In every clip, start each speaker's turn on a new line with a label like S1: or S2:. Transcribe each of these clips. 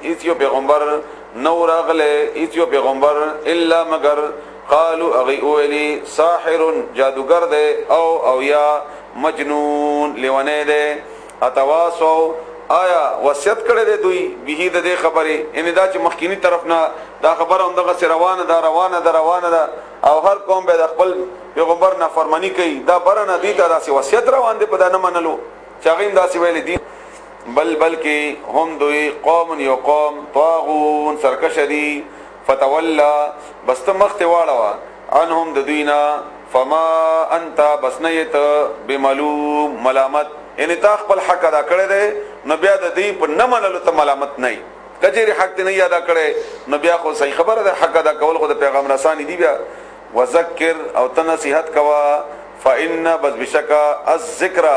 S1: ایتیو پیغمبر نو راغله ایتیو پیغمبر الا مگر قالوا اغي اولی ساحر جادوگر دے او یا مجنون لیونه دے اتواسو آیا وصیت کړه دے دوی به د خبره ان دا چې مخکینی طرف نه دا خبره هم دغه روانه ده او هر قوم به خپل پیغمبر نه فرمانی کوي دا برنه دي دا سی وصیت روان دي په دا نه منلو چاغین دا سی ویل دي بلکې هم دوی قوم یو قوم طاغون سرکشدي فتولى بست مخت واړه عنهم د دوینا فما انت بسنیت بملوم ملامت ان تا خپل حق ادا کړی دی نو بیا د دې په نه منلو ته ملامت نه کجری حق نه ادا کړي نو بیا خو صحیح خبره ده حق ادا کول خو د پیغام رسانی دی بیا وذکر او تنصیحت کوا فإن بس بشکا الذکر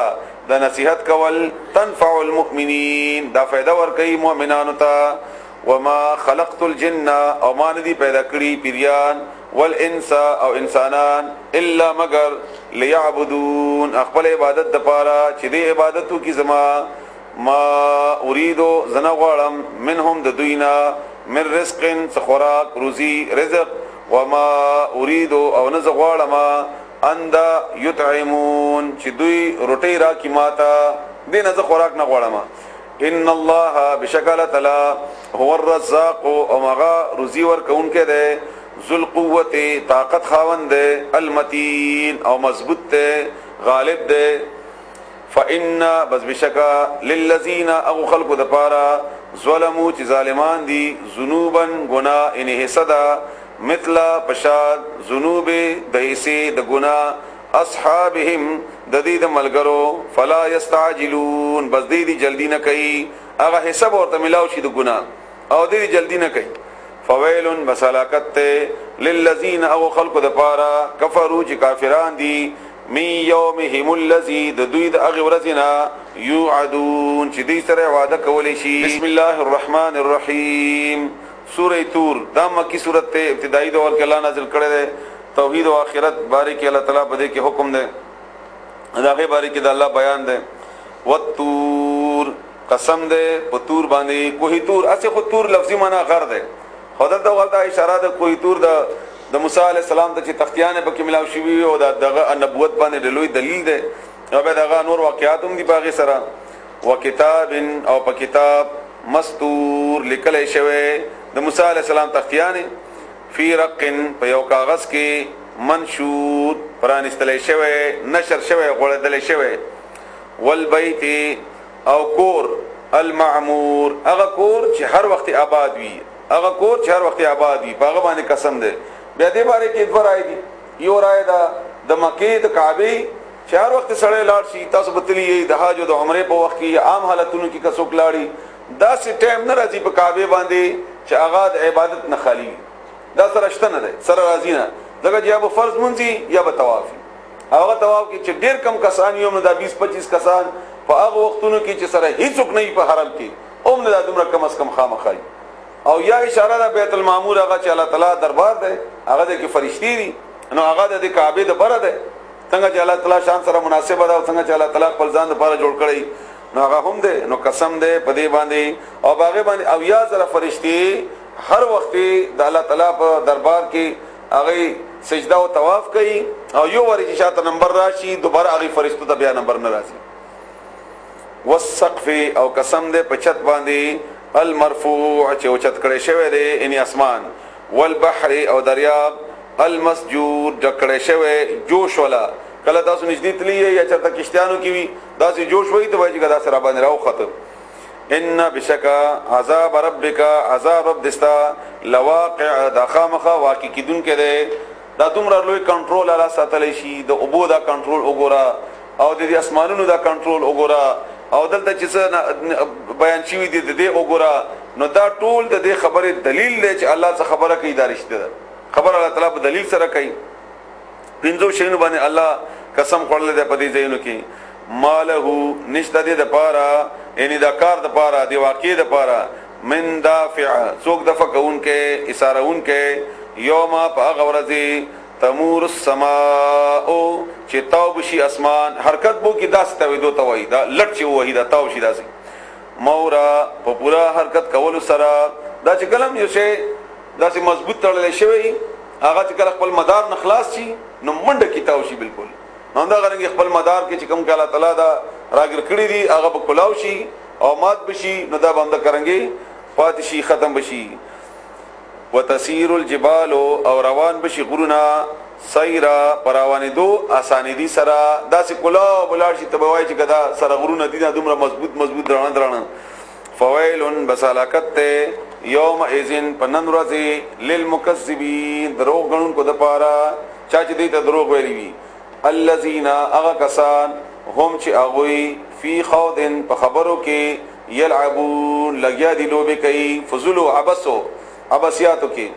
S1: د نصیحت کول تنفع المؤمنین دا فائدہ ور کوي مؤمنانو ته وما خلقت الجن او ما ندی پیدا کړی پیریان والانس او انسانان الا مگر ليعبدون خپل عبادت د پاره چې دې عبادتو کی زما ما اريدو زنا غړم منهم د دوینا من رزق خوراک روزی رزق وما اريدو او نز غړم اند يطعمون چې دوی روټي را کی ماتا دې نز خوراک نه غړم ان الله بشکل تعالی هو الرزاق او مغا روزی ور کون کې ده ذل قوت طاقت خاوند ده المتین او مضبوط ده غالب ده فإن بس بشکا للذین او خلق د پارا ظلموا چې ظالمان دي ذنوبا گناہ انه صدا مثل پشاد ذنوب دایسه د گناہ اصحابهم د دې د ملګرو فلا یستعجلون بس دې جلدی نه کوي هغه حساب ورته ملاو شي د گناہ او دې جلدی نه کوي فویل بسلاکت للذین او خلق د پارا کفروا چې کافران دي می یومهم الذی د دوی د هغه ورځنا یوعدون چې دې سره وعده کولی شي بسم الله الرحمن الرحیم سورہ تور دا مکی سورۃ ته ابتدائی دور کې الله نازل کړی دی توحید او آخرت باره کې الله تعالی په دې کې حکم دی داغه باره کې د الله بیان دی والتور قسم دی په تور باندې کوه تور اسه خو تور لفظي معنی غر دی خدای د غلطه اشاره د کوه تور د موسی علی السلام ته چې تختیانه پکې ملاو شوی او دغه نبوت باندې لوی دلیل دی او به دغه نور واقعات هم دی باغی سره وکتاب او په کتاب مستور لیکل شوی د موسی علی السلام تختیانه فی رق په یو کاغذ کې منشور پرانستل شوی نشر شوی غوړدل شوی والبیت او کور المعمور هغه کور چې هر وخت آباد وي هغه کور چې هر وخت آباد وي هغه باندې قسم ده بیا دې باره کې دوه رائے دي یو رائے ده د مکه د کعبه چې هر وخت سړی لاړ شي تاسو بتلی د حج او د عمره په وخت کې عام حالتونو کې کڅوک لاړی دا سي ټایم نه راځي په کعبه باندې چې هغه د عبادت نه خالی دا سره شته نه ده سره راځي نه دغه یا به فرض منځي یا به طواف هغه طواف کې چې ډیر کم کسان یو نه 20-25 کسان په هغه وختونو کې چې سره هیڅوک نه په حرم کې اوم نه دومره کم از کم خامخای او یا اشاره ده بیت المعمور هغه چې الله تعالی دربار ده هغه د کې فرشتي دي نو هغه د کعبه د بره ده څنګه چې الله تعالی شان سره مناسبه ده او څنګه چې الله تعالی خپل ځان لپاره جوړ کړی نو هغه هم ده نو قسم ده په دې باندې او باغه باندې او یا زره فرشتي هر وخت د الله تعالی په دربار کې هغه سجده او طواف کوي او یو ورې شاته نمبر راشي دوباره هغه فرشتو ته بیا نمبر نه راځي والسقف او قسم ده په چت باندې المرفوع چې اوچت کړي شوی دی ان اسمان والبحر او دریاب المسجور جکړي شوی جوش ولا کله تاسو نږدې تلی یا چرته کشتیانو کې وي دا سي جوش وای ته وایي چې دا سره باندې راو خطر ان بشکا عذاب ربک عذاب رب دستا لواقع دخامخه واقع کیدون کړي دا دومره لوی کنټرول اله ساتلی شي د ابو دا کنټرول وګوره او د اسمانونو دا کنټرول وګوره او دلته چې بیان شوی دی د دې وګوره نو دا ټول د دې خبره دلیل دی چې الله څخه خبره کوي دا رښتیا ده خبر الله تعالی په دلیل سره کوي پینځو شینو باندې الله قسم خورل دی په دې ځایونو کې مالهو نشته دې د پاره یعنی دا کار د پاره دی واقع د پاره من دافع څوک دفع کون کې اشارهون کې یوما په غورځي تمور السماء چې تاو بشي اسمان حرکت بو کې داس ته ودو توي دا لټ چې وਹੀ دا تاو شي داسي مورا په پورا حرکت کول سره دا چې کلم یو شی دا چې مضبوط تړل شوی هغه چې کله خپل مدار نه خلاص شي نو منډه کیتاو شي بالکل نو دا غره خپل مدار کې چې کوم کله تعالی دا راګر کړی دی هغه په کلاو شي او مات بشي نو دا باندې کرانګي فاتشي ختم بشي وتسير الجبال او روان بشي غرونا سیرا پراوانی دو آسانی دی سرا دا سی کلا بلار شي تبوای چې کدا سره غرونا دي دومره مضبوط درانه فویلن بسالاکت ته یوم اذن پنن ورځي للمکذبین دروغ غنون کو د پارا چا چې دې ته دروغ ویلی وی الذين اغا کسان هم چې اغوی فی خوضن په خبرو کې یلعبون لګیا دي لوبه کوي فضول او عباسیاتو کې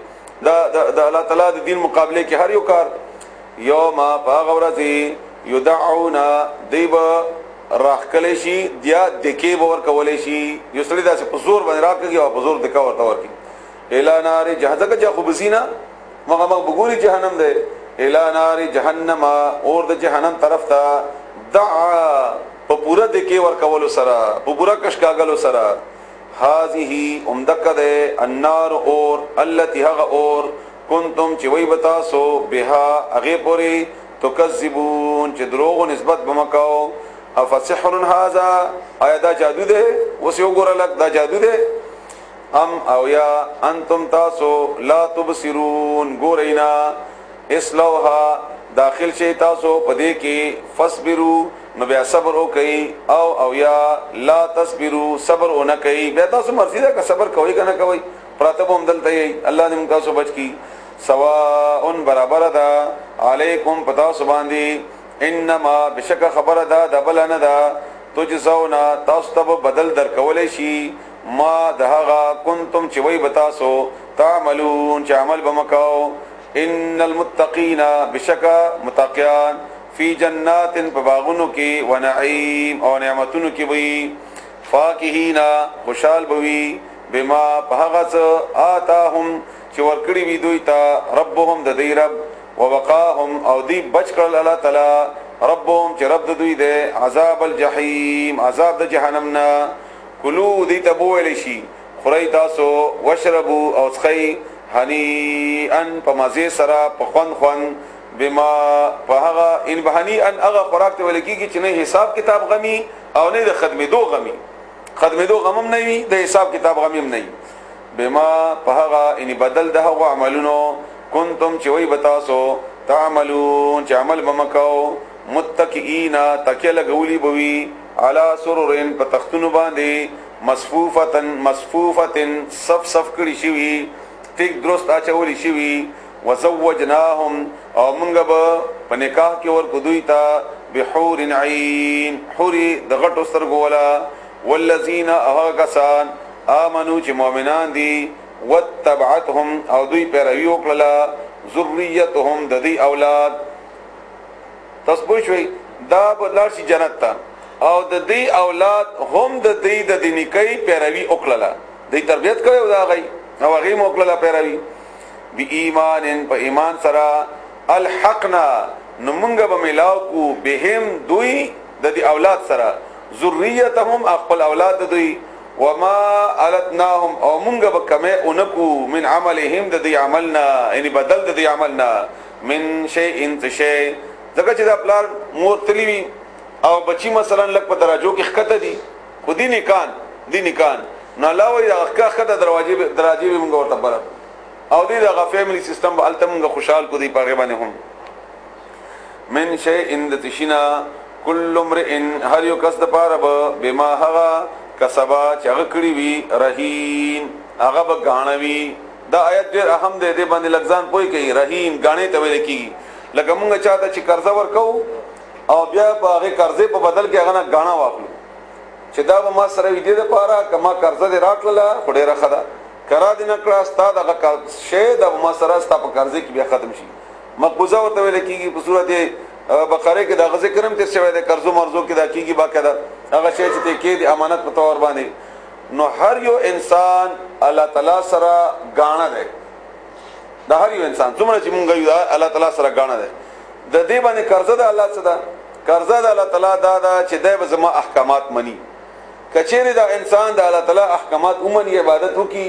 S1: دا الله تعالی د دین مقابله کې هر یو کار یوم باغورزی یدعون دیب راخکلی شي دیا دکی باور کولې شي یو سړی داسې په زور باندې راکږي او په زور دکا ورته ورکی الا نار جهنم کا خبسینا مغه بګوري جهنم ده الا نار جهنم اور د جهنم طرف ته دعا په پورا دکی ور کول سره په پورا کشکاګلو سره هذه امدکده النار اور التي هغ اور کنتم چې وی بتاسو بها هغه پوری تکذبون چې دروغ نسبت بمکاو افسحر هذا آیا دا جادو ده وس یو ګور لک دا جادو ده ام او یا انتم تاسو لا تبصرون ګورینا اسلوها داخل شي تاسو پدې کې فصبروا نو بیا صبر وکي او یا لا تصبروا صبر ونه کوي بیا تاسو مرزي ده که صبر کوي کنه کوي پراتبوم دلته الله دې موږ تاسو بچ کی سواء برابر ده علیکم پتا سبحان انما بشک خبر ده دبلنه ده تجزونا تاسو ته بدل در کولې شي ما دهغه کنتم چې وای بتاسو تعملون چې عمل بمکاو ان المتقین بشک متقیان فی جنات بباغونو کې ونعیم او نعمتونو کې وي فاکهین خوشال بوي بما پهغس آتاهم چې ورکړي وي دوی ته ربهم د دې رب وبقاهم او دی بچ کړل الله تعالی ربهم چې رب د دوی ده عذاب الجحیم عذاب د جهنم نا کلو دی تبویل شي خوري تاسو وشربوا او څخي هنیئا پمزه سرا پخون بما فهغه ان بهنی ان هغه خوراک ته ولکیږي چې نه حساب کتاب غمی او نه د خدمتو غمم نه وي د حساب کتاب غمیم نه بما فهغه ان بدل ده عملونو کنتم چې وای بتاسو تعملون چې عمل بمکاو متکئینا تکل غولی بوي علی سررن په تختونو باندې مصفوفتن صف کړي شي ټیک درست اچولي شي وزوجناهم او منګ به په نکاح کې ور کوي تا بحور عین حوري د غټو سترګو ولا والذین اهغسان امنو چې مؤمنان دي وتبعتهم او دوی پیروي وکړه ذریتهم د دې اولاد تاسو شوي دا بدلار شي جنت ته او د دې اولاد هم د دې د دینکۍ پیروي وکړه د تربيت کوي او دا غي او غي موکړه پیروي بی ایمان په ایمان سره الحقنا نمونګه به ملاو کو بهم دوی د دې اولاد سره ذریتهم خپل اولاد دوی وما علتناهم او مونږ به کمه اونکو من عملهم د دې عملنا یعنی بدل د دې عملنا من شیء انت شیء ځکه چې دا پلار مور تلیوي او بچی مثلا لک په دراجو کې خکته دي خودی نکان نه لاوي دا خکته دراجي به مونږ ورته بره او دې دا فیملی سیستم به التمغه خوشحال کو دی پاغه باندې هم من شیء ان تشنا کل امرئ هر یو کس د پاره بما هغه کسبا چې هغه کړی وی رهین هغه به غاڼوي دا آیت ډېر اهم دی دې باندې لګزان پوي کوي رهین غاڼې ته ویل کیږي لکه مونږ چاته چې قرضه ورکو او بیا په هغه قرضې په بدل کې هغه نه غاڼه واخلو چې دا به ما سره وی دې د پاره کما قرضه دې راکړله خډې راخدا کرا دې نکړه استاد هغه شی د ما سره ستا په قرضې کې بیا ختم شي مقبوضه ورته ویل کیږي په صورت بقره کې دا غزه کرم ته شوی د قرضو مرزو کې دا کیږي باقاعده هغه شی چې کې د امانت په تور باندې نو هر یو انسان الله تعالی سره غاڼه ده دا هر یو انسان څومره چې مونږ یو الله تعالی سره غاڼه ده د دې باندې قرضه ده الله څخه قرضه ده الله تعالی دا چې د زما احکامات مني کچېره دا انسان د الله تعالی احکامات عمومي عبادت وکي